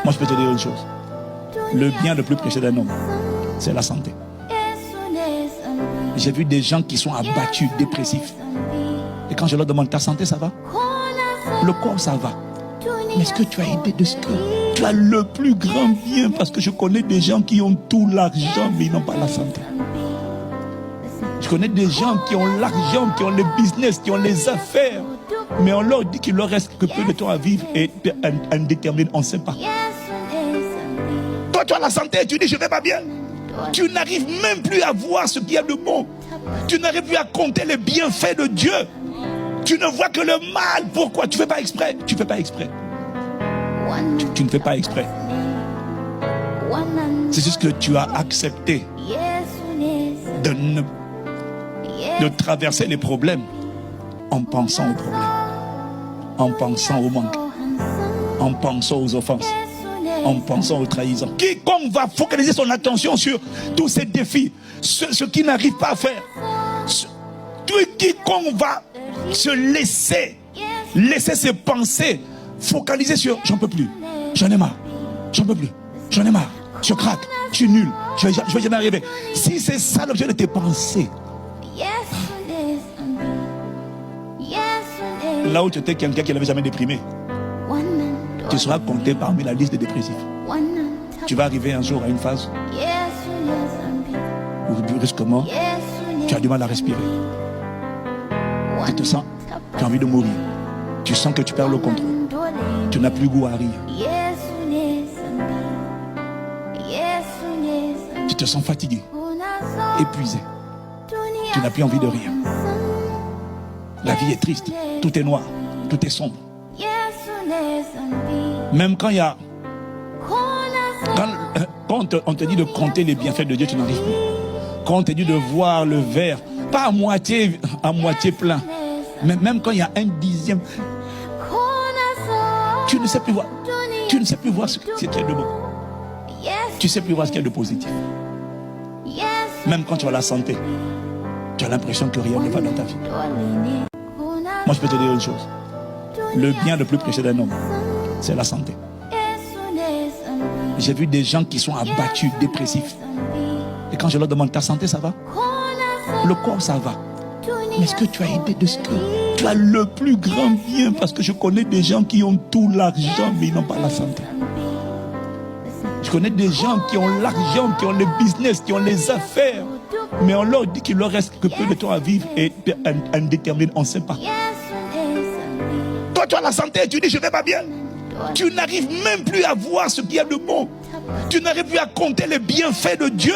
Moi, je peux te dire une chose. Le bien le plus précieux d'un homme, c'est la santé. J'ai vu des gens qui sont abattus, dépressifs. Et quand je leur demande, ta santé, ça va? Le corps, ça va. Mais est-ce que tu as idée de ce que tu as le plus grand bien? Parce que je connais des gens qui ont tout l'argent, mais ils n'ont pas la santé. Je connais des gens qui ont l'argent, qui ont le business, qui ont les affaires. Mais on leur dit qu'il leur reste que peu de temps à vivre et indéterminé, on ne sait pas. Toi, tu as la santé et tu dis, je ne vais pas bien. Tu n'arrives même plus à voir ce qu'il y a de bon. Tu n'arrives plus à compter les bienfaits de Dieu. Tu ne vois que le mal. Pourquoi? Tu ne fais pas exprès. Tu ne fais pas exprès. Tu ne fais pas exprès. C'est juste que tu as accepté de traverser les problèmes en pensant aux problèmes, en pensant au manque, en pensant aux offenses, en pensant aux trahisons. Quiconque va focaliser son attention sur tous ces défis, ce qu'il n'arrive pas à faire, quiconque va se laisser ses pensées focaliser sur j'en peux plus, j'en ai marre, j'en peux plus, j'en ai marre, je craque, je suis nul, je vais jamais arriver. Si c'est ça l'objet de tes pensées, là où tu étais quelqu'un qui n'avait jamais déprimé, tu seras compté parmi la liste des dépressifs. Tu vas arriver un jour à une phase où brusquement tu as du mal à respirer. Tu te sens, tu as envie de mourir. Tu sens que tu perds le contrôle. Tu n'as plus goût à rire. Tu te sens fatigué, épuisé. Tu n'as plus envie de rire. La vie est triste, tout est noir, tout est sombre. Même quand il y a... Quand on te dit de compter les bienfaits de Dieu, tu n'arrives plus. Quand on te dit de voir le verre, pas à moitié plein, mais même quand il y a un dixième, tu ne sais plus voir. Tu ne sais plus voir ce qu'il y a de bon. Tu ne sais plus voir ce qu'il y a de positif. Même quand tu as la santé, tu as l'impression que rien ne va dans ta vie. Moi, je peux te dire une chose. Le bien le plus précieux d'un homme, c'est la santé. J'ai vu des gens qui sont abattus, dépressifs. Et quand je leur demande, ta santé, ça va? Le corps, ça va. Mais est-ce que tu as idée de ce que tu as le plus grand bien? Parce que je connais des gens qui ont tout l'argent, mais ils n'ont pas la santé. Je connais des gens qui ont l'argent, qui ont le business, qui ont les affaires. Mais on leur dit qu'il leur reste que peu de temps à vivre et indéterminé, on ne sait pas. Toi, tu as la santé et tu dis, je ne vais pas bien. Tu n'arrives même plus à voir ce qu'il y a de bon. Tu n'arrives plus à compter les bienfaits de Dieu.